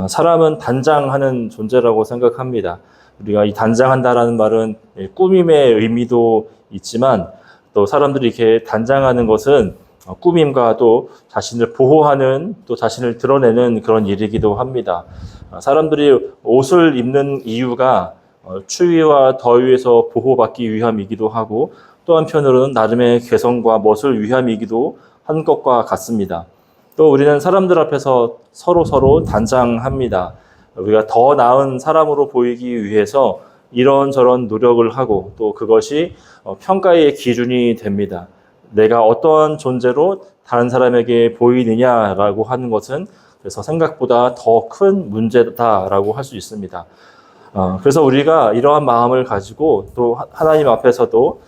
사람은 단장하는 존재라고 생각합니다. 우리가 이 단장한다라는 말은 꾸밈의 의미도 있지만 또 사람들이 이렇게 단장하는 것은 꾸밈과 또 자신을 보호하는 또 자신을 드러내는 그런 일이기도 합니다. 사람들이 옷을 입는 이유가 추위와 더위에서 보호받기 위함이기도 하고 또 한편으로는 나름의 개성과 멋을 위함이기도 한 것과 같습니다. 또 우리는 사람들 앞에서 서로 단장합니다. 우리가 더 나은 사람으로 보이기 위해서 이런저런 노력을 하고 또 그것이 평가의 기준이 됩니다. 내가 어떠한 존재로 다른 사람에게 보이느냐라고 하는 것은 그래서 생각보다 더 큰 문제다라고 할 수 있습니다. 그래서 우리가 이러한 마음을 가지고 또 하나님 앞에서도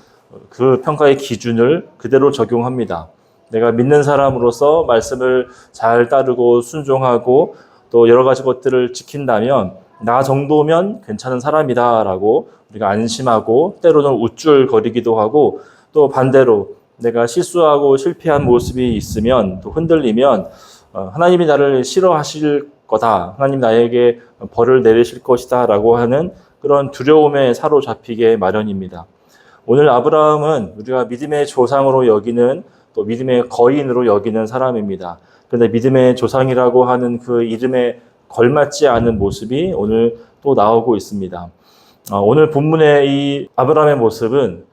그 평가의 기준을 그대로 적용합니다. 내가 믿는 사람으로서 말씀을 잘 따르고 순종하고 또 여러 가지 것들을 지킨다면 나 정도면 괜찮은 사람이다라고 우리가 안심하고 때로는 우쭐거리기도 하고 또 반대로 내가 실수하고 실패한 모습이 있으면 또 흔들리면 하나님이 나를 싫어하실 거다. 하나님 나에게 벌을 내리실 것이다 라고 하는 그런 두려움에 사로잡히게 마련입니다. 오늘 아브라함은 우리가 믿음의 조상으로 여기는 또 믿음의 거인으로 여기는 사람입니다. 그런데 믿음의 조상이라고 하는 그 이름에 걸맞지 않은 모습이 오늘 또 나오고 있습니다. 오늘 본문의 이 아브라함의 모습은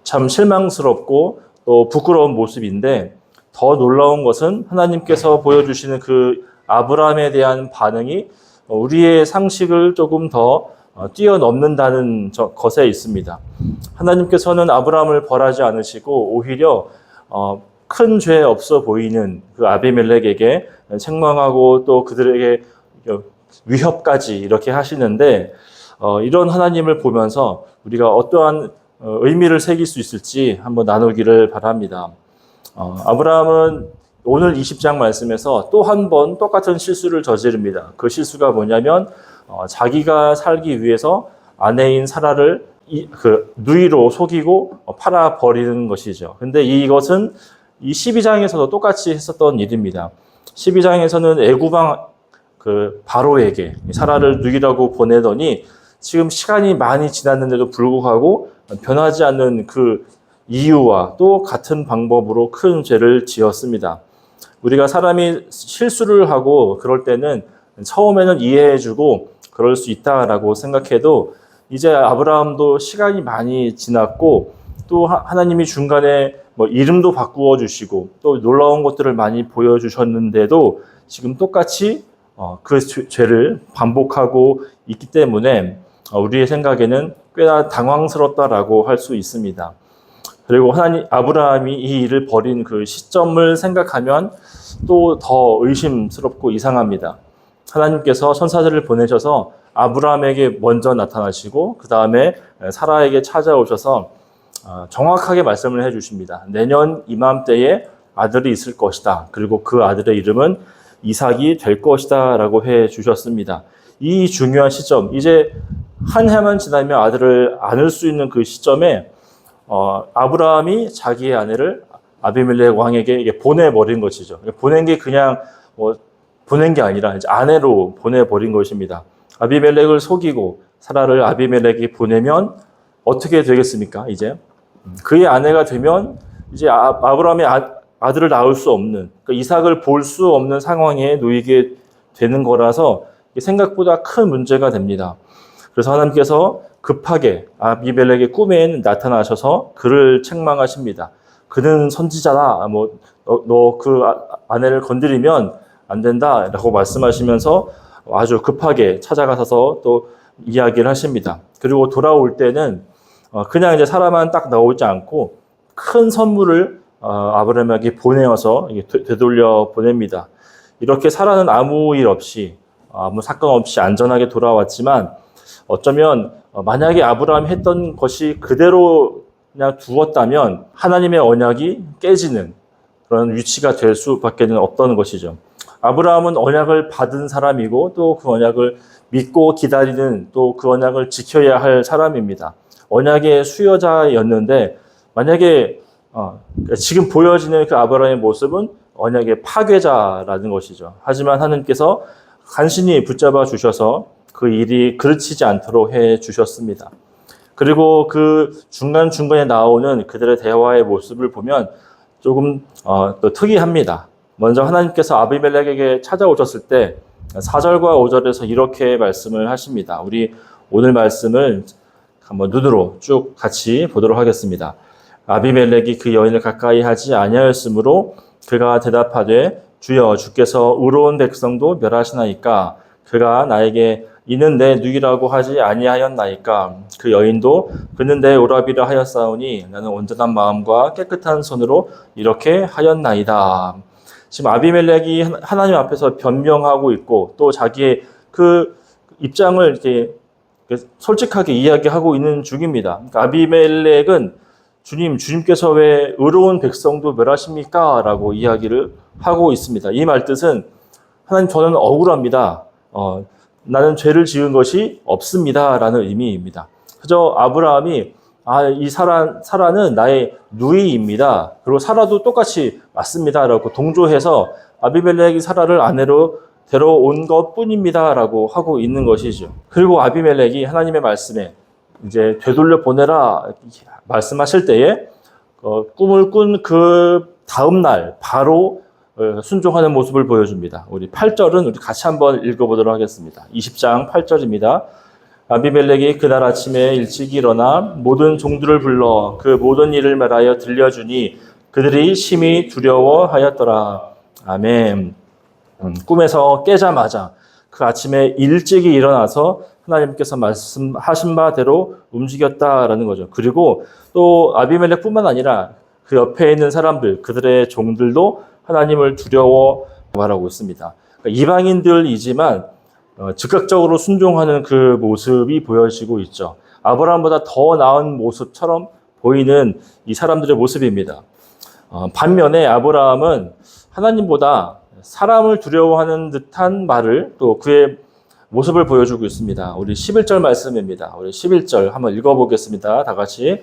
참 실망스럽고 또 부끄러운 모습인데 더 놀라운 것은 하나님께서 보여주시는 그 아브라함에 대한 반응이 우리의 상식을 조금 더 뛰어넘는다는 것에 있습니다. 하나님께서는 아브라함을 벌하지 않으시고 오히려 큰 죄 없어 보이는 그 아비멜렉에게 책망하고 또 그들에게 위협까지 이렇게 하시는데 이런 하나님을 보면서 우리가 어떠한 의미를 새길 수 있을지 한번 나누기를 바랍니다. 아브라함은 오늘 20장 말씀에서 또 한 번 똑같은 실수를 저지릅니다. 그 실수가 뭐냐면 자기가 살기 위해서 아내인 사라를 그 누이로 속이고 팔아 버리는 것이죠. 근데 이것은 이 12장에서도 똑같이 했었던 일입니다. 12장에서는 애구방 그 바로에게 사라를 누이라고 보내더니 지금 시간이 많이 지났는데도 불구하고 변하지 않는 그 이유와 또 같은 방법으로 큰 죄를 지었습니다. 우리가 사람이 실수를 하고 그럴 때는 처음에는 이해해주고 그럴 수 있다라고 생각해도 이제 아브라함도 시간이 많이 지났고 또 하나님이 중간에 뭐 이름도 바꾸어 주시고 또 놀라운 것들을 많이 보여주셨는데도 지금 똑같이 그 죄를 반복하고 있기 때문에 우리의 생각에는 꽤나 당황스럽다라고 할 수 있습니다. 그리고 아브라함이 이 일을 벌인 그 시점을 생각하면 또 더 의심스럽고 이상합니다. 하나님께서 천사들을 보내셔서 아브라함에게 먼저 나타나시고 그 다음에 사라에게 찾아오셔서 정확하게 말씀을 해주십니다. 내년 이맘때에 아들이 있을 것이다. 그리고 그 아들의 이름은 이삭이 될 것이다 라고 해주셨습니다. 이 중요한 시점, 이제 한 해만 지나면 아들을 안을 수 있는 그 시점에 아브라함이 자기의 아내를 아비멜렉 왕에게 보내버린 것이죠. 보낸 게 그냥 보낸 게 아니라 이제 아내로 보내버린 것입니다. 아비멜렉을 속이고 사라를 아비멜렉이 보내면 어떻게 되겠습니까? 이제 그의 아내가 되면 이제 아브라함이 아들을 낳을 수 없는, 그러니까 이삭을 볼 수 없는 상황에 놓이게 되는 거라서 생각보다 큰 문제가 됩니다. 그래서 하나님께서 급하게 아비멜렉의 꿈에 나타나셔서 그를 책망하십니다. 그는 선지자다. 너 그 아내를 건드리면 안 된다라고 말씀하시면서 아주 급하게 찾아가서 또 이야기를 하십니다. 그리고 돌아올 때는 그냥 이제 사람만 딱 나오지 않고 큰 선물을 아브라함에게 보내어서 되돌려 보냅니다. 이렇게 사라는 아무 일 없이 아무 사건 없이 안전하게 돌아왔지만 어쩌면 만약에 아브라함이 했던 것이 그대로 그냥 두었다면 하나님의 언약이 깨지는 그런 위치가 될 수밖에 없던 것이죠. 아브라함은 언약을 받은 사람이고 또 그 언약을 믿고 기다리는 또 그 언약을 지켜야 할 사람입니다. 언약의 수여자였는데 만약에 지금 보여지는 그 아브라함의 모습은 언약의 파괴자라는 것이죠. 하지만 하나님께서 간신히 붙잡아 주셔서 그 일이 그르치지 않도록 해 주셨습니다. 그리고 그 중간중간에 나오는 그들의 대화의 모습을 보면 조금 또 특이합니다. 먼저 하나님께서 아비멜렉에게 찾아오셨을 때 4절과 5절에서 이렇게 말씀을 하십니다. 우리 오늘 말씀을 한번 눈으로 쭉 같이 보도록 하겠습니다. 아비멜렉이 그 여인을 가까이 하지 아니하였으므로 그가 대답하되 주여 주께서 의로운 백성도 멸하시나이까 그가 나에게 이는 내 누이라고 하지 아니하였나이까 그 여인도 그는 내 오라비라 하였사오니 나는 온전한 마음과 깨끗한 손으로 이렇게 하였나이다. 지금 아비멜렉이 하나님 앞에서 변명하고 있고 또 자기의 그 입장을 이렇게 솔직하게 이야기하고 있는 중입니다. 그러니까 아비멜렉은 주님께서 왜 의로운 백성도 멸하십니까? 라고 이야기를 하고 있습니다. 이 말 뜻은 하나님 저는 억울합니다. 나는 죄를 지은 것이 없습니다. 라는 의미입니다. 그저 아브라함이 이 사라는 나의 누이입니다. 그리고 사라도 똑같이 맞습니다. 라고 동조해서 아비멜렉이 사라를 아내로 데려온 것 뿐입니다. 라고 하고 있는 것이죠. 그리고 아비멜렉이 하나님의 말씀에 이제 되돌려 보내라 말씀하실 때에 꿈을 꾼 그 다음 날 바로 순종하는 모습을 보여줍니다. 우리 8절은 우리 같이 한번 읽어보도록 하겠습니다. 20장 8절입니다. 아비멜렉이 그날 아침에 일찍 일어나 모든 종들을 불러 그 모든 일을 말하여 들려주니 그들이 심히 두려워하였더라. 아멘. 꿈에서 깨자마자 그 아침에 일찍이 일어나서 하나님께서 말씀하신 바대로 움직였다라는 거죠. 그리고 또 아비멜렉뿐만 아니라 그 옆에 있는 사람들, 그들의 종들도 하나님을 두려워 말하고 있습니다. 그러니까 이방인들이지만 즉각적으로 순종하는 그 모습이 보여지고 있죠. 아브라함보다 더 나은 모습처럼 보이는 이 사람들의 모습입니다. 반면에 아브라함은 하나님보다 사람을 두려워하는 듯한 말을 또 그의 모습을 보여주고 있습니다. 우리 11절 말씀입니다. 우리 11절 한번 읽어보겠습니다. 다 같이.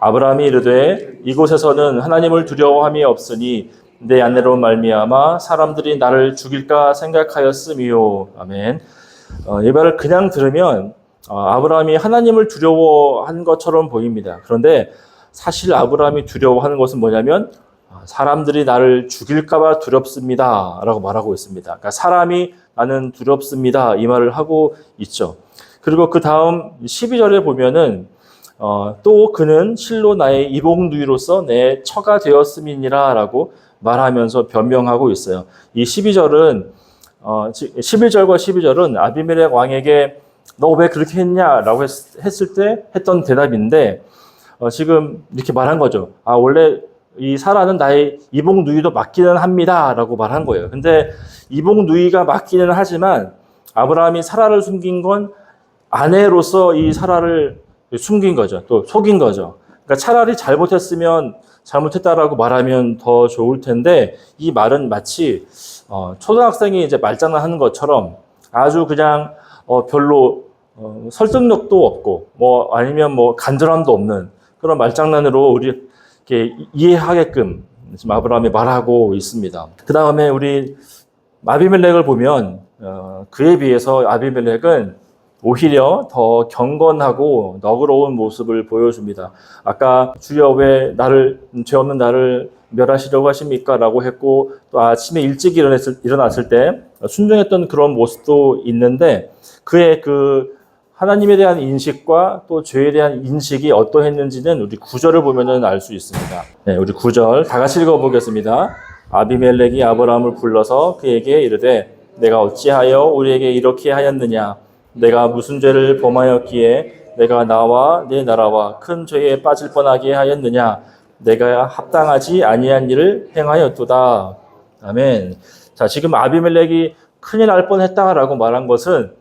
아브라함이 이르되 이곳에서는 하나님을 두려워함이 없으니 내 아내로 말미암아 사람들이 나를 죽일까 생각하였음이요. 아멘. 이 말을 그냥 들으면 아브라함이 하나님을 두려워한 것처럼 보입니다. 그런데 사실 아브라함이 두려워하는 것은 뭐냐면 사람들이 나를 죽일까 봐 두렵습니다. 라고 말하고 있습니다. 그러니까 사람이 나는 두렵습니다. 이 말을 하고 있죠. 그리고 그 다음 12절에 보면은 또 그는 실로 나의 이복누이로서 내 처가 되었음이니라 라고 말하면서 변명하고 있어요. 이 12절은 11절과 12절은 아비멜렉 왕에게 너 왜 그렇게 했냐라고 했을 때 했던 대답인데 지금 이렇게 말한 거죠. 원래 이 사라는 나의 이복 누이도 맞기는 합니다 라고 말한 거예요. 근데 이복 누이가 맞기는 하지만 아브라함이 사라를 숨긴 건 아내로서 이 사라를 숨긴 거죠. 또 속인 거죠. 그러니까 차라리 잘못했으면 잘못했다라고 말하면 더 좋을 텐데 이 말은 마치 초등학생이 이제 말장난하는 것처럼 아주 그냥 별로 설득력도 없고 아니면 간절함도 없는 그런 말장난으로 우리 이렇게 이해하게끔 지금 아브라함이 말하고 있습니다. 그 다음에 우리 아비멜렉을 보면 그에 비해서 아비멜렉은 오히려 더 경건하고 너그러운 모습을 보여줍니다. 아까 주여 왜 죄 없는 나를 멸하시려고 하십니까? 라고 했고 또 아침에 일찍 일어났을 때 순종했던 그런 모습도 있는데 그의 그 하나님에 대한 인식과 또 죄에 대한 인식이 어떠했는지는 우리 9절을 보면은 알 수 있습니다. 네, 우리 9절 다 같이 읽어보겠습니다. 아비멜렉이 아브라함을 불러서 그에게 이르되 내가 어찌하여 우리에게 이렇게 하였느냐? 내가 무슨 죄를 범하였기에 내가 나와 내 나라와 큰 죄에 빠질 뻔하게 하였느냐? 내가 합당하지 아니한 일을 행하였도다. 아멘. 자, 지금 아비멜렉이 큰일 날 뻔했다라고 말한 것은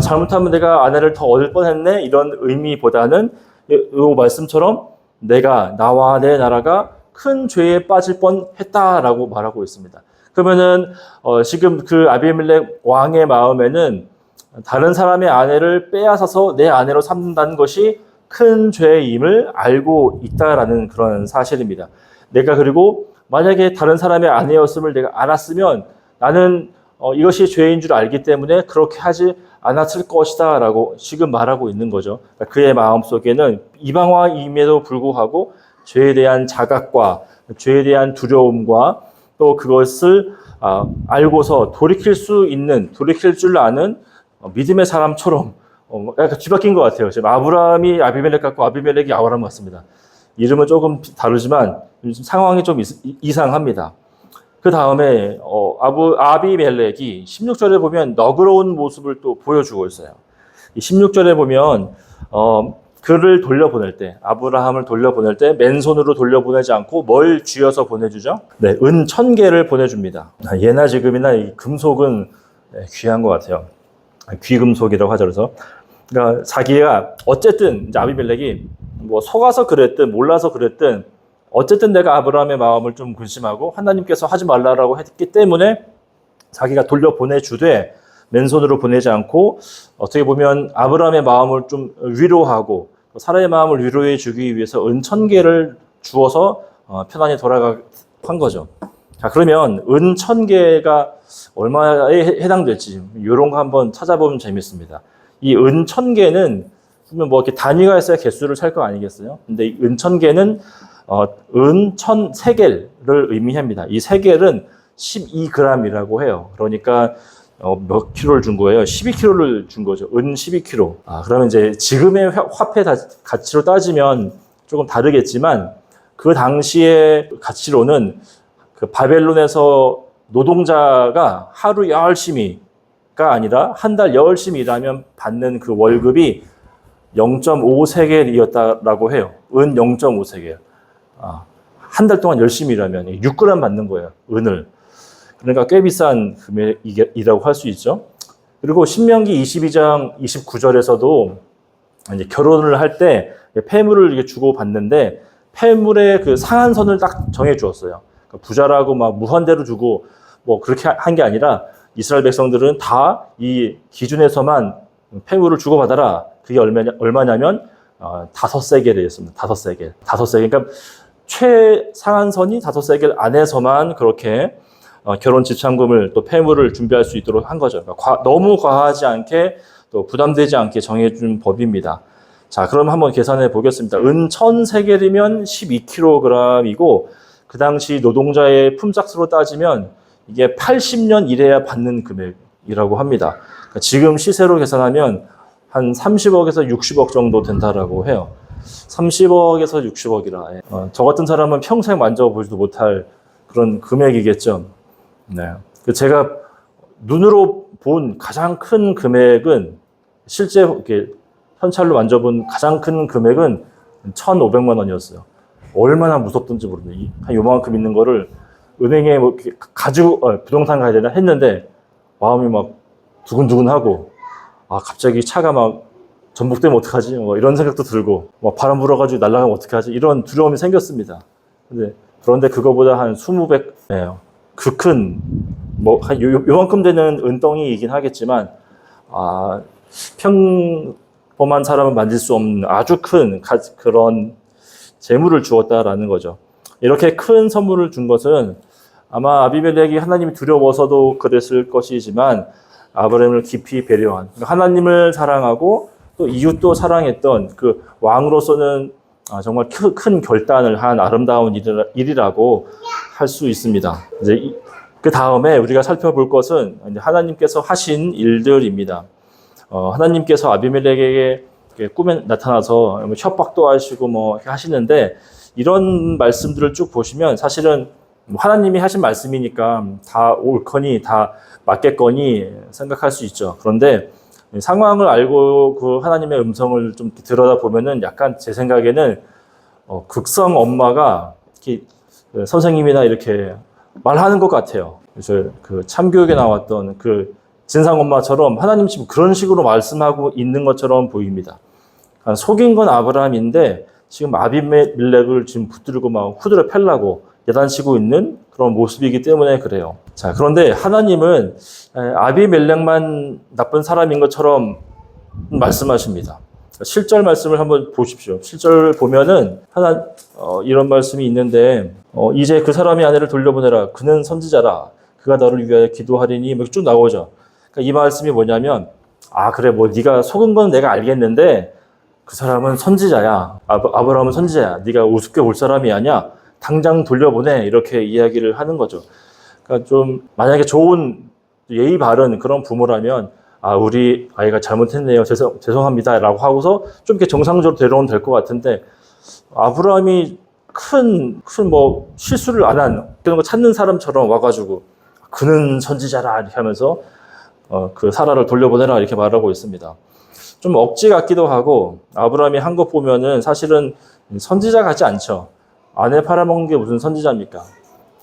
잘못하면 내가 아내를 더 얻을 뻔했네 이런 의미보다는 이 말씀처럼 내가 나와 내 나라가 큰 죄에 빠질 뻔했다라고 말하고 있습니다. 그러면은 지금 그 아비멜렉 왕의 마음에는 다른 사람의 아내를 빼앗아서 내 아내로 삼는다는 것이 큰 죄임을 알고 있다라는 그런 사실입니다. 내가 그리고 만약에 다른 사람의 아내였음을 내가 알았으면 나는 이것이 죄인 줄 알기 때문에 그렇게 하지 않았을 것이다 라고 지금 말하고 있는 거죠. 그러니까 그의 마음속에는 이방화임에도 불구하고 죄에 대한 자각과 죄에 대한 두려움과 또 그것을 알고서 돌이킬 줄 아는 믿음의 사람처럼 약간 뒤바뀐 것 같아요. 지금 아브라함이 아비멜렉 같고 아비멜렉이 아브라함 같습니다. 이름은 조금 다르지만 상황이 좀 이상합니다. 그 다음에 아비멜렉이 16절에 보면 너그러운 모습을 또 보여주고 있어요. 이 16절에 보면 그를 돌려보낼 때, 아브라함을 돌려보낼 때 맨손으로 돌려보내지 않고 뭘 쥐어서 보내주죠? 네, 은 1000개를 보내줍니다. 예나 지금이나 이 금속은 귀한 것 같아요. 귀금속이라고 하죠. 그러니까 자기가 어쨌든 이제 아비멜렉이 뭐 속아서 그랬든 몰라서 그랬든 어쨌든 내가 아브라함의 마음을 좀 근심하고 하나님께서 하지 말라라고 했기 때문에 자기가 돌려보내주되 맨손으로 보내지 않고 어떻게 보면 아브라함의 마음을 좀 위로하고 사라의 마음을 위로해 주기 위해서 은 1000개를 주어서 편안히 돌아가 한 거죠. 자, 그러면 은 1000개가 얼마에 해당될지 이런 거 한번 찾아보면 재밌습니다. 이 은 1000개는 뭐 이렇게 단위가 있어야 개수를 찰 거 아니겠어요? 근데 이 은 1000개는 은 1000세겔을 의미합니다. 이 세겔은 12g이라고 해요. 그러니까 몇 킬로를 준 거예요? 12킬로를 준 거죠. 은 12킬로. 그러면 이제 지금의 화폐 가치로 따지면 조금 다르겠지만 그 당시의 가치로는 그 바벨론에서 노동자가 하루 열심히가 아니라 한 달 열심히 일하면 받는 그 월급이 0.5세겔이었다라고 해요. 은 0.5세겔. 한 달 동안 열심히 일하면 6g 받는 거예요. 은을. 그러니까 꽤 비싼 금액이라고 할 수 있죠. 그리고 신명기 22장 29절에서도 이제 결혼을 할 때 폐물을 이렇게 주고 받는데 폐물의 그 상한선을 딱 정해 주었어요. 그러니까 부자라고 막 무한대로 주고 뭐 그렇게 한 게 아니라 이스라엘 백성들은 다 이 기준에서만 폐물을 주고 받아라. 그게 얼마냐면 5세겔이었습니다. 5세겔. 5세겔. 그러니까 최상한선이 5세겔 안에서만 그렇게 결혼 지참금을 또 폐물을 준비할 수 있도록 한 거죠. 그러니까 너무 과하지 않게 또 부담되지 않게 정해준 법입니다. 자, 그럼 한번 계산해 보겠습니다. 은 1000세겔이면 12kg이고 그 당시 노동자의 품삯으로 따지면 이게 80년 일해야 받는 금액이라고 합니다. 그러니까 지금 시세로 계산하면 한 30억에서 60억 정도 된다라고 해요. 30억에서 60억이라. 저 같은 사람은 평생 만져보지도 못할 그런 금액이겠죠. 네. 제가 눈으로 본 가장 큰 금액은 실제 이렇게 현찰로 만져본 가장 큰 금액은 1,500만 원이었어요. 얼마나 무섭던지 모르겠네요. 한 요만큼 있는 거를 은행에 뭐 이렇게 가지고 부동산 가야 되나 했는데 마음이 막 두근두근하고 갑자기 차가 막 전복되면 어떡하지? 뭐 이런 생각도 들고 막 바람 불어가지고 날아가면 어떡하지? 이런 두려움이 생겼습니다. 그런데 그거보다 한 20배 그 큰 뭐 한 요만큼 되는 은덩이이긴 하겠지만 평범한 사람은 만질 수 없는 아주 큰 그런 재물을 주었다라는 거죠. 이렇게 큰 선물을 준 것은 아마 아비멜렉이 하나님이 두려워서도 그랬을 것이지만 아브라함을 깊이 배려한 하나님을 사랑하고 또 이웃도 사랑했던 그 왕으로서는 정말 큰 결단을 한 아름다운 일이라고 할 수 있습니다. 이제 그 다음에 우리가 살펴볼 것은 하나님께서 하신 일들입니다. 하나님께서 아비멜렉에게 꿈에 나타나서 협박도 하시고 뭐 하시는데 이런 말씀들을 쭉 보시면 사실은 하나님이 하신 말씀이니까 다 옳거니 다 맞겠거니 생각할 수 있죠. 그런데 상황을 알고 그 하나님의 음성을 좀 들여다보면은 약간 제 생각에는 극성 엄마가 이렇게 선생님이나 이렇게 말하는 것 같아요. 그래서 그 참교육에 나왔던 그 진상 엄마처럼 하나님 지금 그런 식으로 말씀하고 있는 것처럼 보입니다. 속인 건 아브라함인데 지금 아비멜렉을 지금 붙들고 막 후드려 펴려고 야단치고 있는 그런 모습이기 때문에 그래요. 자, 그런데 하나님은 아비멜렉만 나쁜 사람인 것처럼 말씀하십니다. 실절 말씀을 한번 보십시오. 실절 보면은 이런 말씀이 있는데 이제 그 사람의 아내를 돌려보내라. 그는 선지자라. 그가 너를 위하여 기도하리니 뭐 쭉 나오죠. 그러니까 이 말씀이 뭐냐면 그래 뭐 네가 속은 건 내가 알겠는데 그 사람은 선지자야. 아브라함은 선지자야. 네가 우습게 볼 사람이 아니야. 당장 돌려보내. 이렇게 이야기를 하는 거죠. 그러니까 좀 만약에 좋은 예의 바른 그런 부모라면 우리 아이가 잘못했네요. 죄송합니다. 라고 하고서 좀 이렇게 정상적으로 데려오면 될 것 같은데 아브라함이 큰 뭐 실수를 안 한 그런 거 찾는 사람처럼 와가지고 그는 선지자라 이렇게 하면서 그 사라를 돌려보내라 이렇게 말하고 있습니다. 좀 억지 같기도 하고 아브라함이 한 것 보면은 사실은 선지자 같지 않죠. 아내 팔아먹는 게 무슨 선지자입니까?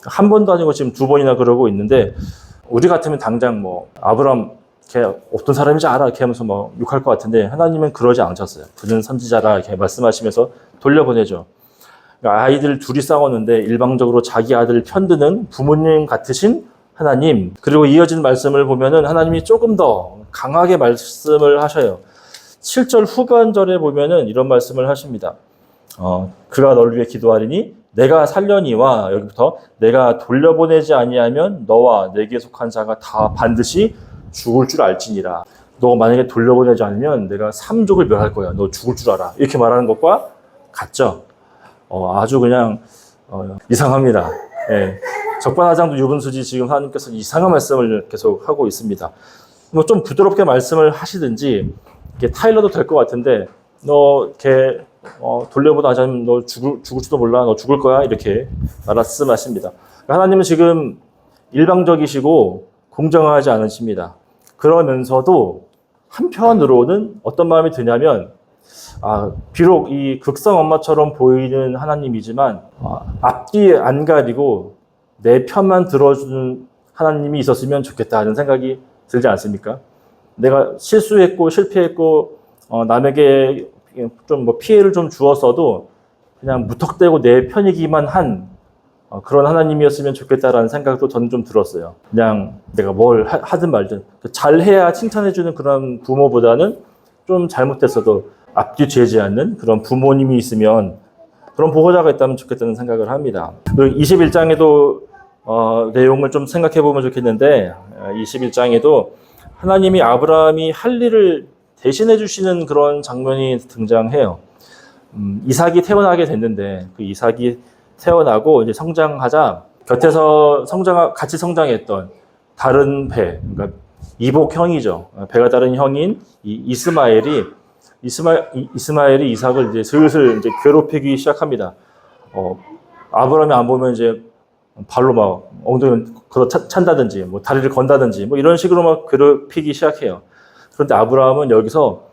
한 번도 아니고 지금 두 번이나 그러고 있는데 우리 같으면 당장 뭐 아브라함 걔 어떤 사람인지 알아 이렇게 하면서 뭐 욕할 것 같은데 하나님은 그러지 않으셨어요. 그는 선지자라 이렇게 말씀하시면서 돌려보내죠. 그러니까 아이들 둘이 싸웠는데 일방적으로 자기 아들을 편드는 부모님 같으신 하나님. 그리고 이어진 말씀을 보면은 하나님이 조금 더 강하게 말씀을 하셔요. 7절 후반절에 보면은 이런 말씀을 하십니다. 그가 너를 위해 기도하리니 내가 살려니와 여기부터 내가 돌려보내지 아니하면 너와 내게 속한 자가 다 반드시 죽을 줄 알지니라. 너 만약에 돌려보내지 않으면 내가 삼족을 멸할 거야. 너 죽을 줄 알아. 이렇게 말하는 것과 같죠. 아주 그냥 이상합니다. 예. 적반하장도 유분수지 지금 하나님께서 이상한 말씀을 계속 하고 있습니다. 뭐 좀 부드럽게 말씀을 하시든지 이렇게 타일러도 될 것 같은데 너 걔 돌려보내지 않으면 너 죽을지도 몰라. 너 죽을 거야. 이렇게 말씀하십니다. 하나님은 지금 일방적이시고 공정하지 않으십니다. 그러면서도 한편으로는 어떤 마음이 드냐면 비록 이 극성 엄마처럼 보이는 하나님이지만 앞뒤 안 가리고 내 편만 들어주는 하나님이 있었으면 좋겠다 하는 생각이 들지 않습니까? 내가 실수했고 실패했고 남에게 좀 뭐 피해를 좀 주었어도 그냥 무턱대고 내 편이기만 한 그런 하나님이었으면 좋겠다라는 생각도 저는 좀 들었어요. 그냥 내가 뭘 하든 말든 잘해야 칭찬해주는 그런 부모보다는 좀 잘못했어도 앞뒤 재지 않는 그런 부모님이 있으면 그런 보호자가 있다면 좋겠다는 생각을 합니다. 21장에도 내용을 좀 생각해 보면 좋겠는데 21장에도 하나님이 아브라함이 할 일을 대신해 주시는 그런 장면이 등장해요. 이삭이 태어나게 됐는데 그 이삭이 태어나고 이제 성장하자 곁에서 같이 성장했던 다른 배, 그러니까 이복형이죠. 배가 다른 형인 이스마엘이 이삭을 이제 슬슬 이제 괴롭히기 시작합니다. 아브라함이 안 보면 이제 발로 막 엉덩이 찬다든지, 뭐 다리를 건다든지, 뭐 이런 식으로 막 괴롭히기 시작해요. 그런데 아브라함은 여기서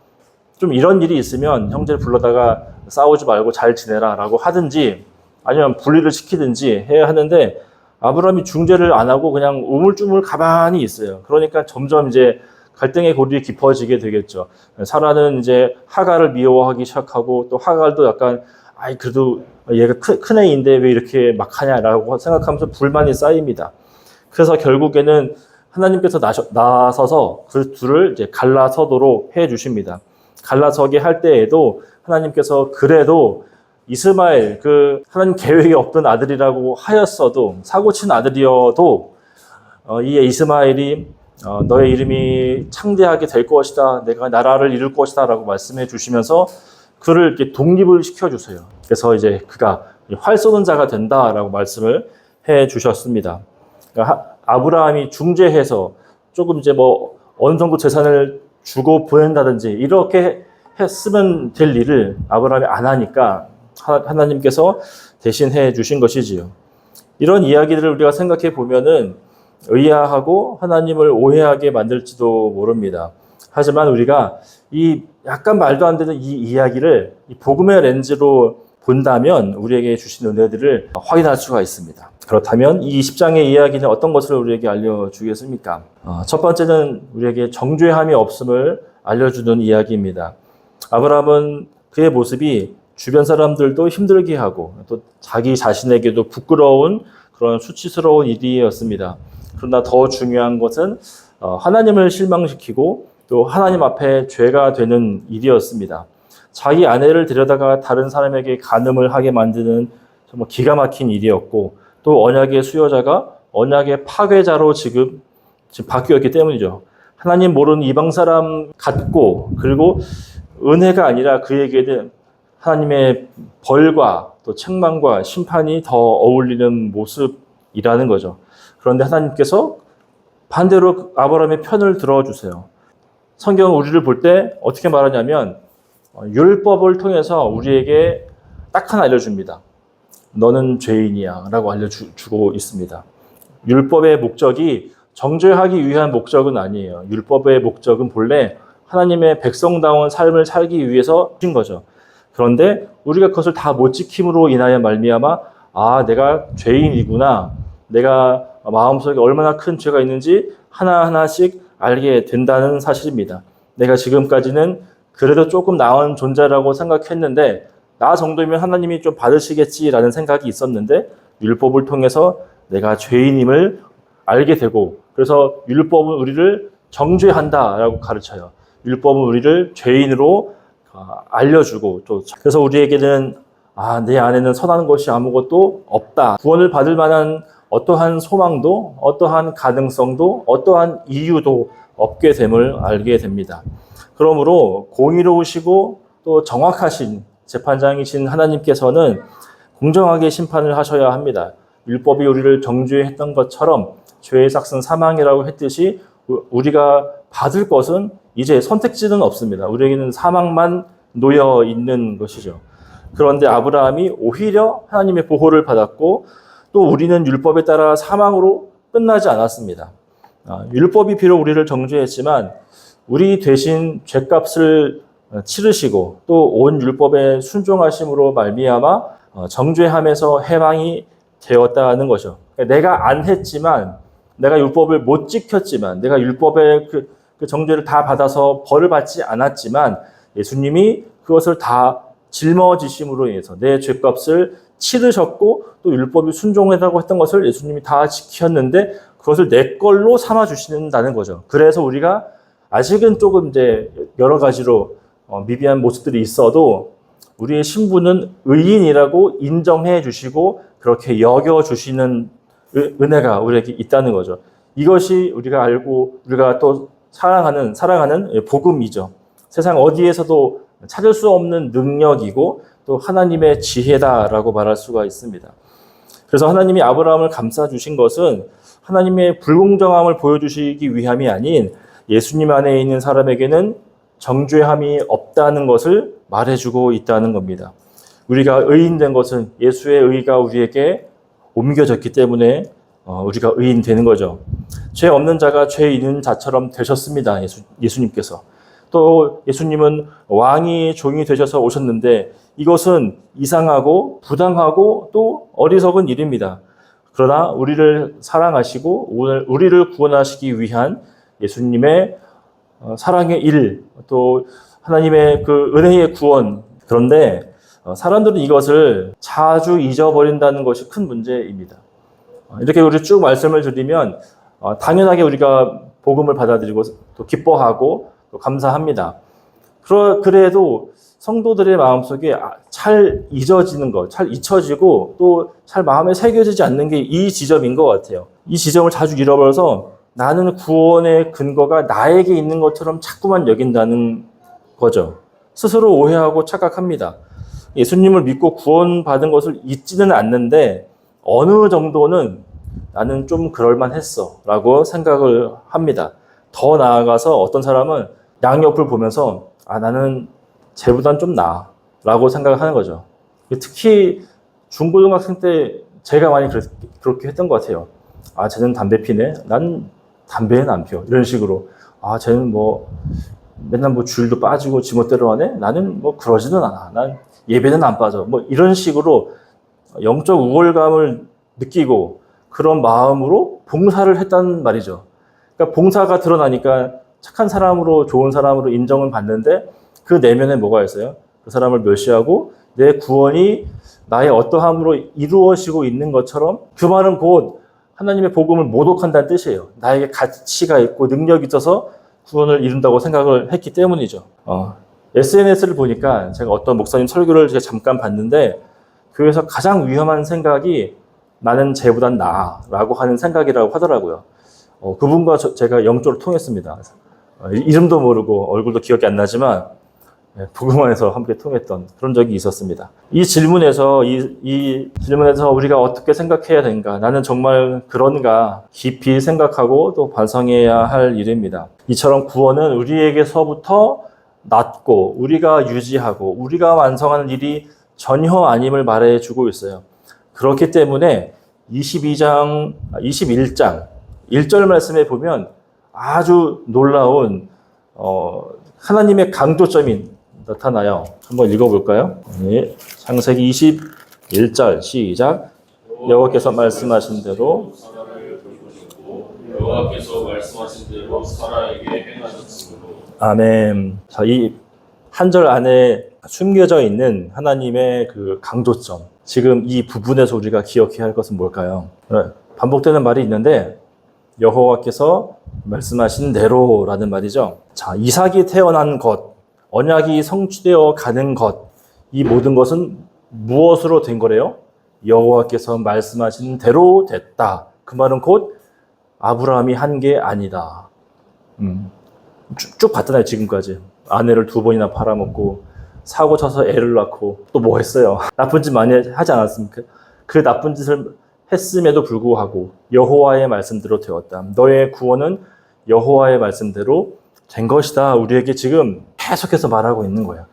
좀 이런 일이 있으면 형제를 불러다가 싸우지 말고 잘 지내라라고 하든지, 아니면 분리를 시키든지 해야 하는데 아브라함이 중재를 안 하고 그냥 우물쭈물 가만히 있어요. 그러니까 점점 이제 갈등의 골이 깊어지게 되겠죠. 사라는 이제 하갈을 미워하기 시작하고 또 하갈도 약간 그래도 얘가 큰 애인데 왜 이렇게 막 하냐라고 생각하면서 불만이 쌓입니다. 그래서 결국에는 하나님께서 나서서 그 둘을 이제 갈라서도록 해 주십니다. 갈라서게 할 때에도 하나님께서 그래도 이스마엘 그 하나님 계획이 없던 아들이라고 하였어도 사고친 아들이어도 이 이스마엘이 너의 이름이 창대하게 될 것이다. 내가 나라를 이룰 것이다. 라고 말씀해 주시면서 그를 이렇게 독립을 시켜주세요. 그래서 이제 그가 활 쏘는 자가 된다라고 말씀을 해 주셨습니다. 그러니까 아브라함이 중재해서 조금 이제 뭐 어느 정도 재산을 주고 보낸다든지 이렇게 했으면 될 일을 아브라함이 안 하니까 하나님께서 대신 해 주신 것이지요. 이런 이야기들을 우리가 생각해 보면은 의아하고 하나님을 오해하게 만들지도 모릅니다. 하지만 우리가 이 약간 말도 안 되는 이 이야기를 이 복음의 렌즈로 본다면 우리에게 주신 은혜들을 확인할 수가 있습니다. 그렇다면 이 10장의 이야기는 어떤 것을 우리에게 알려주겠습니까? 첫 번째는 우리에게 정죄함이 없음을 알려주는 이야기입니다. 아브라함은 그의 모습이 주변 사람들도 힘들게 하고 또 자기 자신에게도 부끄러운 그런 수치스러운 일이었습니다. 그러나 더 중요한 것은 하나님을 실망시키고 또 하나님 앞에 죄가 되는 일이었습니다. 자기 아내를 데려다가 다른 사람에게 간음을 하게 만드는 정말 기가 막힌 일이었고 또 언약의 수여자가 언약의 파괴자로 지금 바뀌었기 때문이죠. 하나님 모르는 이방 사람 같고, 그리고 은혜가 아니라 그에게는 하나님의 벌과 또 책망과 심판이 더 어울리는 모습이라는 거죠. 그런데 하나님께서 반대로 아브라함의 편을 들어주세요. 성경 우리를 볼 때 어떻게 말하냐면 율법을 통해서 우리에게 딱 하나 알려줍니다. 너는 죄인이야 라고 알려주고 있습니다. 율법의 목적이 정죄하기 위한 목적은 아니에요. 율법의 목적은 본래 하나님의 백성다운 삶을 살기 위해서 신 거죠. 그런데 우리가 그것을 다 못 지킴으로 인하여 말미암아 내가 죄인이구나. 내가 마음속에 얼마나 큰 죄가 있는지 하나하나씩 알게 된다는 사실입니다. 내가 지금까지는 그래도 조금 나은 존재라고 생각했는데 나 정도면 하나님이 좀 받으시겠지라는 생각이 있었는데 율법을 통해서 내가 죄인임을 알게 되고 그래서 율법은 우리를 정죄한다라고 가르쳐요. 율법은 우리를 죄인으로 알려주고 또 그래서 우리에게는 내 안에는 선한 것이 아무것도 없다. 구원을 받을 만한 어떠한 소망도 어떠한 가능성도 어떠한 이유도 없게 됨을 알게 됩니다. 그러므로 공의로우시고 또 정확하신 재판장이신 하나님께서는 공정하게 심판을 하셔야 합니다. 율법이 우리를 정죄했던 것처럼 죄의 삭은 사망이라고 했듯이 우리가 받을 것은 이제 선택지는 없습니다. 우리에게는 사망만 놓여 있는 것이죠. 그런데 아브라함이 오히려 하나님의 보호를 받았고 또 우리는 율법에 따라 사망으로 끝나지 않았습니다. 율법이 비록 우리를 정죄했지만 우리 대신 죄값을 치르시고 또 온 율법에 순종하심으로 말미암아 정죄함에서 해방이 되었다는 거죠. 내가 안 했지만 내가 율법을 못 지켰지만 내가 율법의 그 정죄를 다 받아서 벌을 받지 않았지만 예수님이 그것을 다 짊어지심으로 인해서 내 죄값을 치르셨고 또 율법이 순종하라고 했던 것을 예수님이 다 지켰는데 그것을 내 걸로 삼아 주신다는 거죠. 그래서 우리가 아직은 조금 이제 여러 가지로 미비한 모습들이 있어도 우리의 신분은 의인이라고 인정해 주시고 그렇게 여겨 주시는 은혜가 우리에게 있다는 거죠. 이것이 우리가 알고 우리가 또 사랑하는 복음이죠. 세상 어디에서도 찾을 수 없는 능력이고 또 하나님의 지혜다라고 말할 수가 있습니다. 그래서 하나님이 아브라함을 감싸 주신 것은 하나님의 불공정함을 보여주시기 위함이 아닌 예수님 안에 있는 사람에게는 정죄함이 없다는 것을 말해주고 있다는 겁니다. 우리가 의인된 것은 예수의 의가 우리에게 옮겨졌기 때문에 우리가 의인 되는 거죠. 죄 없는 자가 죄 있는 자처럼 되셨습니다. 예수님께서. 또 예수님은 왕이 종이 되셔서 오셨는데 이것은 이상하고 부당하고 또 어리석은 일입니다. 그러나 우리를 사랑하시고 오늘 우리를 구원하시기 위한 예수님의 사랑의 일, 또 하나님의 그 은혜의 구원. 그런데 사람들은 이것을 자주 잊어버린다는 것이 큰 문제입니다. 이렇게 우리 쭉 말씀을 드리면 당연하게 우리가 복음을 받아들이고 또 기뻐하고 또 감사합니다. 그래도 성도들의 마음속에 잘 잊어지는 것, 잘 잊혀지고 또 잘 마음에 새겨지지 않는 게 이 지점인 것 같아요. 이 지점을 자주 잃어버려서 나는 구원의 근거가 나에게 있는 것처럼 자꾸만 여긴다는 거죠. 스스로 오해하고 착각합니다. 예수님을 믿고 구원받은 것을 잊지는 않는데 어느 정도는 나는 좀 그럴만했어 라고 생각을 합니다. 더 나아가서 어떤 사람은 양옆을 보면서 나는 쟤보단 좀 나아 라고 생각을 하는 거죠. 특히 중고등학생 때 제가 많이 그렇게 했던 것 같아요. 쟤는 담배 피네. 난 담배는 안 피워. 이런 식으로. 쟤는 뭐 맨날 뭐 주일도 빠지고 지멋대로 하네. 나는 뭐 그러지는 않아. 난 예배는 안 빠져. 뭐 이런 식으로 영적 우월감을 느끼고 그런 마음으로 봉사를 했단 말이죠. 그러니까 봉사가 드러나니까 착한 사람으로 좋은 사람으로 인정은 받는데 그 내면에 뭐가 있어요? 그 사람을 멸시하고 내 구원이 나의 어떠함으로 이루어지고 있는 것처럼 그 말은 곧 하나님의 복음을 모독한다는 뜻이에요. 나에게 가치가 있고 능력이 있어서 구원을 이룬다고 생각을 했기 때문이죠. SNS를 보니까 제가 어떤 목사님 설교를 제가 잠깐 봤는데 교회에서 가장 위험한 생각이 나는 쟤보단 나아라고 하는 생각이라고 하더라고요. 그분과 제가 영적으로 통했습니다. 이름도 모르고 얼굴도 기억이 안 나지만 복음화에서 함께 통했던 그런 적이 있었습니다. 이 질문에서 우리가 어떻게 생각해야 되는가, 나는 정말 그런가 깊이 생각하고 또 반성해야 할 일입니다. 이처럼 구원은 우리에게서부터 낳고 우리가 유지하고 우리가 완성하는 일이 전혀 아님을 말해주고 있어요. 그렇기 때문에 21장 1절 말씀에 보면 아주 놀라운 하나님의 강조점이 나타나요. 한번 읽어볼까요? 네, 창세기 21절 시작. 여호와께서 말씀하신 대로 사라에게 행하셨으므로. 아멘. 자, 이 한 절 안에 숨겨져 있는 하나님의 그 강조점. 지금 이 부분에서 우리가 기억해야 할 것은 뭘까요? 반복되는 말이 있는데 여호와께서 말씀하신 대로라는 말이죠. 자, 이삭이 태어난 것, 언약이 성취되어 가는 것, 이 모든 것은 무엇으로 된 거래요? 여호와께서 말씀하신 대로 됐다. 그 말은 곧 아브라함이 한 게 아니다. 쭉 봤잖아요, 지금까지. 아내를 2번이나 팔아먹고 사고 쳐서 애를 낳고 또 뭐 했어요? 나쁜 짓 많이 하지 않았습니까? 그 나쁜 짓을 했음에도 불구하고 여호와의 말씀대로 되었다. 너의 구원은 여호와의 말씀대로 된 것이다. 우리에게 지금 계속해서 말하고 있는 거야.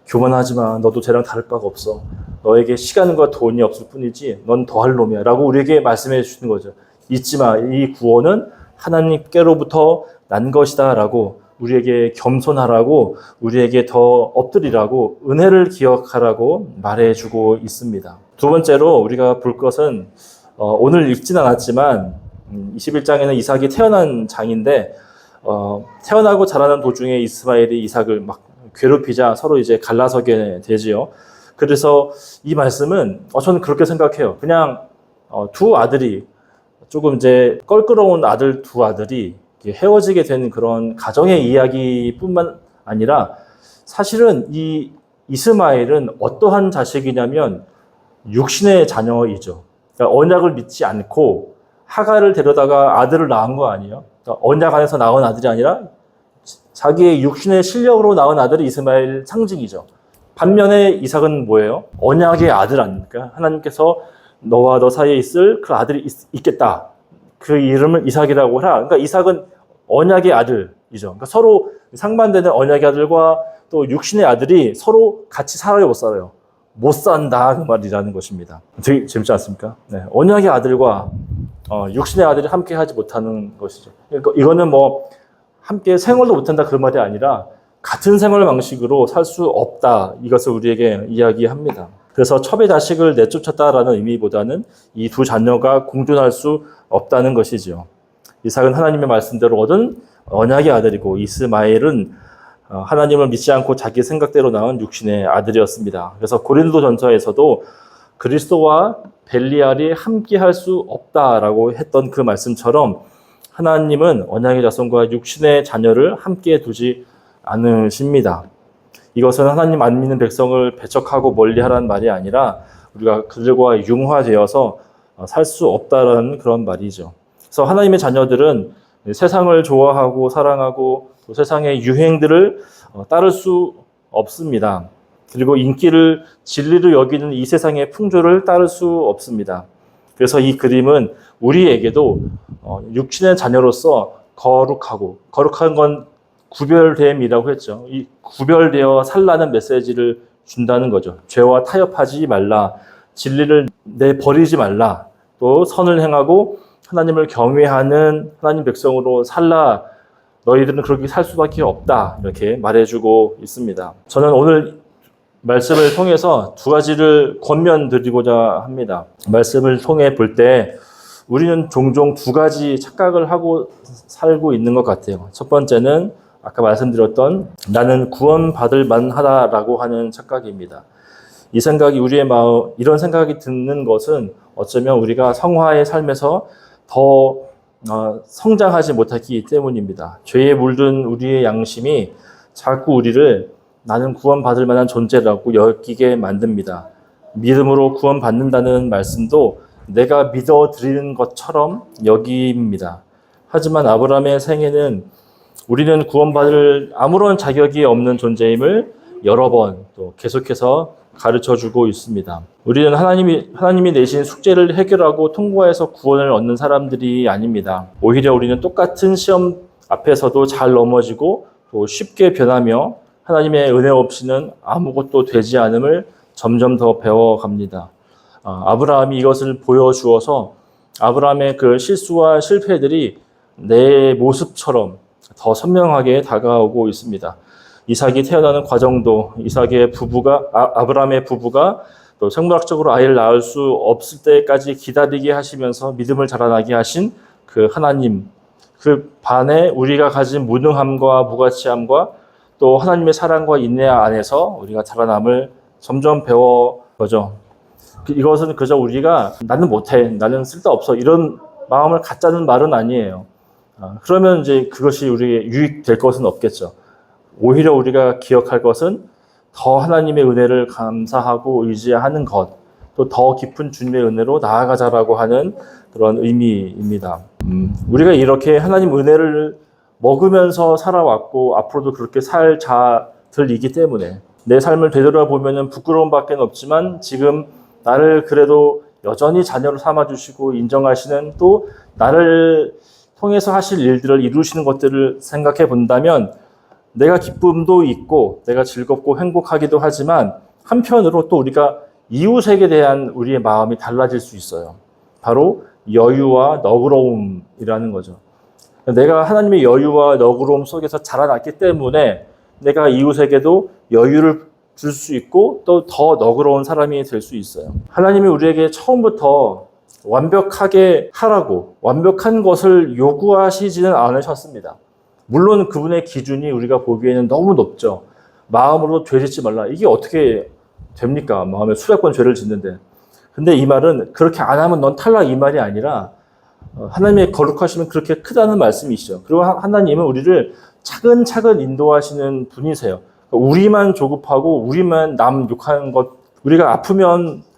교만하지 마. 너도 쟤랑 다를 바가 없어. 너에게 시간과 돈이 없을 뿐이지 넌 더할 놈이야. 라고 우리에게 말씀해 주시는 거죠. 잊지 마. 이 구원은 하나님께로부터 난 것이다. 라고 우리에게 겸손하라고, 우리에게 더 엎드리라고, 은혜를 기억하라고 말해주고 있습니다. 두 번째로 우리가 볼 것은 오늘 읽진 않았지만 21장에는 이삭이 태어난 장인데 태어나고 자라는 도중에 이스마엘이 이삭을 막 괴롭히자 서로 이제 갈라서게 되지요. 그래서 이 말씀은 저는 그렇게 생각해요. 그냥 두 아들이 조금 이제 껄끄러운 아들 두 아들이 헤어지게 된 그런 가정의 이야기뿐만 아니라 사실은 이 이스마엘은 어떠한 자식이냐면 육신의 자녀이죠. 그러니까 언약을 믿지 않고 하갈을 데려다가 아들을 낳은 거 아니에요. 그러니까 언약 안에서 낳은 아들이 아니라 자기의 육신의 실력으로 낳은 아들이 이스마엘 상징이죠. 반면에 이삭은 뭐예요? 언약의 아들 아닙니까? 하나님께서 너와 너 사이에 있을 그 아들이 있겠다. 그 이름을 이삭이라고 하라. 그러니까 이삭은 언약의 아들이죠. 그러니까 서로 상반되는 언약의 아들과 또 육신의 아들이 서로 같이 살아요, 못 살아요? 못 산다 그 말이라는 것입니다. 되게 재밌지 않습니까? 네, 언약의 아들과 육신의 아들이 함께 하지 못하는 것이죠. 그러니까 이거는 뭐 함께 생활도 못한다 그 말이 아니라 같은 생활 방식으로 살 수 없다. 이것을 우리에게 이야기합니다. 그래서 첩의 자식을 내쫓았다라는 의미보다는 이 두 자녀가 공존할 수 없다는 것이죠. 이삭은 하나님의 말씀대로 얻은 언약의 아들이고 이스마엘은 하나님을 믿지 않고 자기 생각대로 낳은 육신의 아들이었습니다. 그래서 고린도전서에서도 그리스도와 벨리알이 함께할 수 없다라고 했던 그 말씀처럼 하나님은 언약의 자손과 육신의 자녀를 함께 두지 않으십니다. 이것은 하나님 안 믿는 백성을 배척하고 멀리하라는 말이 아니라 우리가 그들과 융화되어서 살 수 없다라는 그런 말이죠. 그래서 하나님의 자녀들은 세상을 좋아하고 사랑하고 또 세상의 유행들을 따를 수 없습니다. 그리고 인기를 진리로 여기는 이 세상의 풍조를 따를 수 없습니다. 그래서 이 그림은 우리에게도 육신의 자녀로서 거룩한 건 구별됨이라고 했죠. 이 구별되어 살라는 메시지를 준다는 거죠. 죄와 타협하지 말라, 진리를 내버리지 말라, 또 선을 행하고 하나님을 경외하는 하나님 백성으로 살라, 너희들은 그렇게 살 수밖에 없다, 이렇게 말해주고 있습니다. 저는 오늘 말씀을 통해서 두 가지를 권면드리고자 합니다. 말씀을 통해 볼 때 우리는 종종 두 가지 착각을 하고 살고 있는 것 같아요. 첫 번째는 아까 말씀드렸던 나는 구원받을 만하다라고 하는 착각입니다. 이 생각이 우리의 마음, 이런 생각이 드는 것은 어쩌면 우리가 성화의 삶에서 더 성장하지 못했기 때문입니다. 죄에 물든 우리의 양심이 자꾸 우리를 나는 구원받을 만한 존재라고 여기게 만듭니다. 믿음으로 구원받는다는 말씀도 내가 믿어드리는 것처럼 여깁니다. 하지만 아브라함의 생애는 우리는 구원받을 아무런 자격이 없는 존재임을 여러 번 또 계속해서 가르쳐주고 있습니다. 우리는 하나님이 내신 숙제를 해결하고 통과해서 구원을 얻는 사람들이 아닙니다. 오히려 우리는 똑같은 시험 앞에서도 잘 넘어지고 또 쉽게 변하며 하나님의 은혜 없이는 아무것도 되지 않음을 점점 더 배워갑니다. 아브라함이 이것을 보여주어서 아브라함의 그 실수와 실패들이 내 모습처럼 더 선명하게 다가오고 있습니다. 이삭이 태어나는 과정도 아브라함의 부부가 또 생물학적으로 아이를 낳을 수 없을 때까지 기다리게 하시면서 믿음을 자라나게 하신 그 하나님, 그 반에 우리가 가진 무능함과 무가치함과 또 하나님의 사랑과 인내 안에서 우리가 자라남을 점점 배워보죠. 이것은 그저 우리가 나는 못해, 나는 쓸데없어 이런 마음을 갖자는 말은 아니에요. 그러면 이제 그것이 우리에게 유익될 것은 없겠죠. 오히려 우리가 기억할 것은 더 하나님의 은혜를 감사하고 의지하는 것, 또 더 깊은 주님의 은혜로 나아가자라고 하는 그런 의미입니다. 우리가 이렇게 하나님 은혜를 먹으면서 살아왔고 앞으로도 그렇게 살 자들이기 때문에 내 삶을 되돌아보면 부끄러움밖에 없지만 지금 나를 그래도 여전히 자녀로 삼아주시고 인정하시는 또 나를 통해서 하실 일들을 이루시는 것들을 생각해 본다면 내가 기쁨도 있고 내가 즐겁고 행복하기도 하지만 한편으로 또 우리가 이웃에게 대한 우리의 마음이 달라질 수 있어요. 바로 여유와 너그러움이라는 거죠. 내가 하나님의 여유와 너그러움 속에서 자라났기 때문에 내가 이웃에게도 여유를 줄 수 있고 또 더 너그러운 사람이 될 수 있어요. 하나님이 우리에게 처음부터 완벽하게 하라고 완벽한 것을 요구하시지는 않으셨습니다. 물론 그분의 기준이 우리가 보기에는 너무 높죠. 마음으로 죄 짓지 말라. 이게 어떻게 됩니까? 마음에 수백 번 죄를 짓는데. 근데 이 말은 그렇게 안 하면 넌 탈락 이 말이 아니라 하나님의 거룩하시면 그렇게 크다는 말씀이시죠. 그리고 하나님은 우리를 차근차근 인도하시는 분이세요. 우리만 조급하고 우리만 남 욕하는 것, 우리가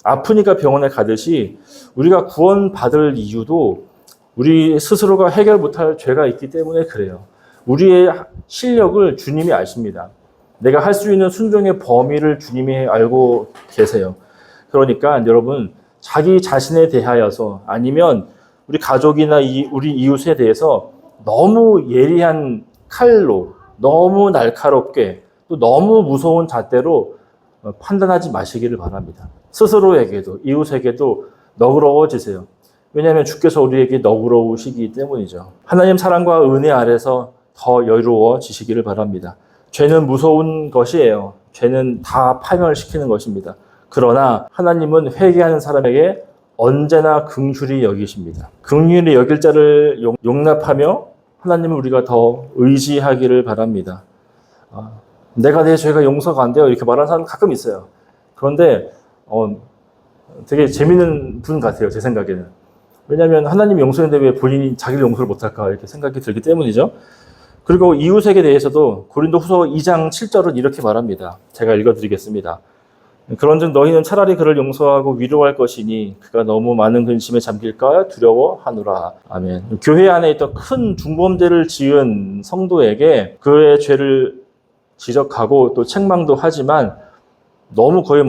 아프니까 병원에 가듯이 우리가 구원받을 이유도 우리 스스로가 해결 못할 죄가 있기 때문에 그래요. 우리의 실력을 주님이 아십니다. 내가 할 수 있는 순종의 범위를 주님이 알고 계세요. 그러니까 여러분 자기 자신에 대하여서 아니면 우리 가족이나 우리 이웃에 대해서 너무 예리한 칼로 너무 날카롭게 또 너무 무서운 잣대로 판단하지 마시기를 바랍니다. 스스로에게도 이웃에게도 너그러워지세요. 왜냐하면 주께서 우리에게 너그러우시기 때문이죠. 하나님 사랑과 은혜 아래서 더 여유로워지시기를 바랍니다. 죄는 무서운 것이에요. 죄는 다 파멸시키는 것입니다. 그러나 하나님은 회개하는 사람에게 언제나 긍휼히 여기십니다. 긍휼히 여길 자를 용납하며 하나님을 우리가 더 의지하기를 바랍니다. 내가 내 죄가 용서가 안 돼요. 이렇게 말하는 사람 가끔 있어요. 그런데 되게 재밌는 분 같아요. 제 생각에는. 왜냐하면 하나님 용서했는데 왜 본인이 자기를 용서를 못할까 이렇게 생각이 들기 때문이죠. 그리고 이웃에게 대해서도 고린도후서 2장 7절은 이렇게 말합니다. 제가 읽어드리겠습니다. 그런즉 너희는 차라리 그를 용서하고 위로할 것이니 그가 너무 많은 근심에 잠길까 두려워하노라. 아멘. 교회 안에 있던 큰 중범죄를 지은 성도에게 그의 죄를 지적하고 또 책망도 하지만 너무 거의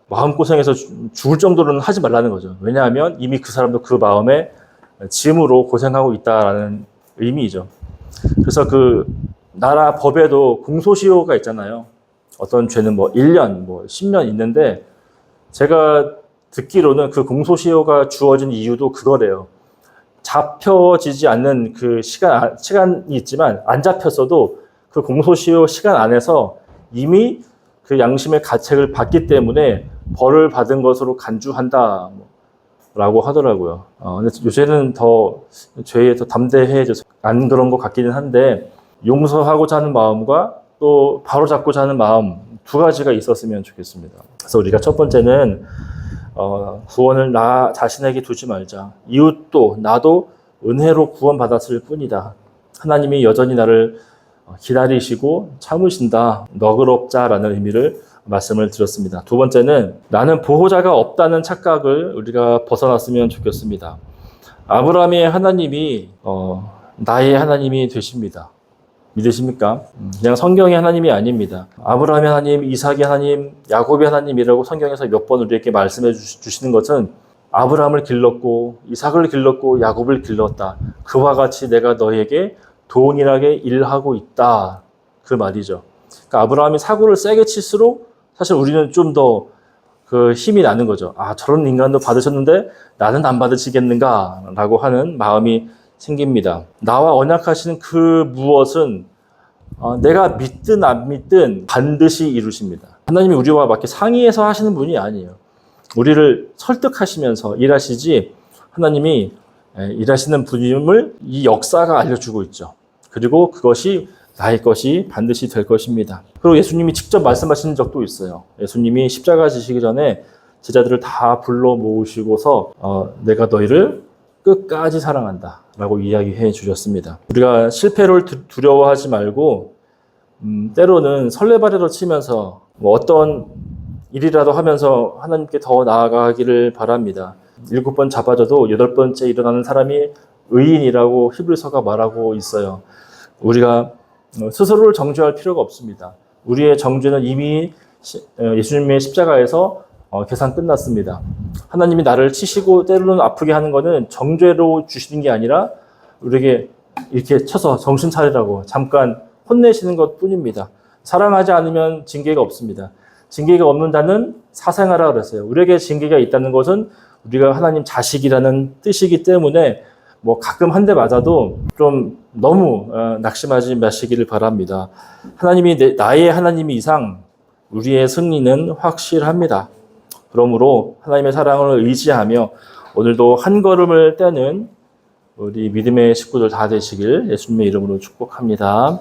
마음고생해서 죽을 정도로는 하지 말라는 거죠. 왜냐하면 이미 그 사람도 그 마음에 짐으로 고생하고 있다라는 의미이죠. 그래서 그 나라 법에도 공소시효가 있잖아요. 어떤 죄는 1년, 10년 있는데 제가 듣기로는 그 공소시효가 주어진 이유도 그거래요. 잡혀지지 않는 그 시간이 있지만 안 잡혔어도 그 공소시효 시간 안에서 이미 그 양심의 가책을 받기 때문에 벌을 받은 것으로 간주한다 라고 하더라고요. 근데 요새는 더 죄에 더 담대해져서 안 그런 것 같기는 한데 용서하고자 하는 마음과 또 바로잡고자 하는 마음 두 가지가 있었으면 좋겠습니다. 그래서 우리가 첫 번째는 구원을 나 자신에게 두지 말자. 이웃도 나도 은혜로 구원받았을 뿐이다. 하나님이 여전히 나를 기다리시고 참으신다. 너그럽자라는 의미를 말씀을 드렸습니다. 두 번째는 나는 보호자가 없다는 착각을 우리가 벗어났으면 좋겠습니다. 아브라함의 하나님이 나의 하나님이 되십니다. 믿으십니까? 그냥 성경의 하나님이 아닙니다. 아브라함의 하나님, 이삭의 하나님, 야곱의 하나님이라고 성경에서 몇 번 우리에게 말씀해 주시는 것은 아브라함을 길렀고 이삭을 길렀고 야곱을 길렀다. 그와 같이 내가 너에게 동일하게 일하고 있다. 그 말이죠. 그러니까 아브라함이 사고를 세게 칠수록 사실 우리는 좀 더 그 힘이 나는 거죠. 아, 저런 인간도 받으셨는데 나는 안 받으시겠는가? 라고 하는 마음이 생깁니다. 나와 언약하시는 그 무엇은 내가 믿든 안 믿든 반드시 이루십니다. 하나님이 우리와 맞게 상의해서 하시는 분이 아니에요. 우리를 설득하시면서 일하시지 하나님이 일하시는 분임을 이 역사가 알려주고 있죠. 그리고 그것이 나의 것이 반드시 될 것입니다. 그리고 예수님이 직접 말씀하신 적도 있어요. 예수님이 십자가 지시기 전에 제자들을 다 불러 모으시고서 내가 너희를 끝까지 사랑한다 라고 이야기해 주셨습니다. 우리가 실패를 두려워하지 말고 때로는 설레발에도 치면서 어떤 일이라도 하면서 하나님께 더 나아가기를 바랍니다. 7번 잡아져도 8번째 일어나는 사람이 의인이라고 히브리서가 말하고 있어요. 우리가 스스로를 정죄할 필요가 없습니다. 우리의 정죄는 이미 예수님의 십자가에서 계산 끝났습니다. 하나님이 나를 치시고 때로는 아프게 하는 것은 정죄로 주시는 게 아니라 우리에게 이렇게 쳐서 정신 차리라고 잠깐 혼내시는 것 뿐입니다. 사랑하지 않으면 징계가 없습니다. 징계가 없는 자는 사생하라 그랬어요. 우리에게 징계가 있다는 것은 우리가 하나님 자식이라는 뜻이기 때문에 가끔 한 대 맞아도 좀 너무 낙심하지 마시기를 바랍니다. 하나님이 나의 하나님이 이상 우리의 승리는 확실합니다. 그러므로 하나님의 사랑을 의지하며 오늘도 한 걸음을 떼는 우리 믿음의 식구들 다 되시길 예수님의 이름으로 축복합니다.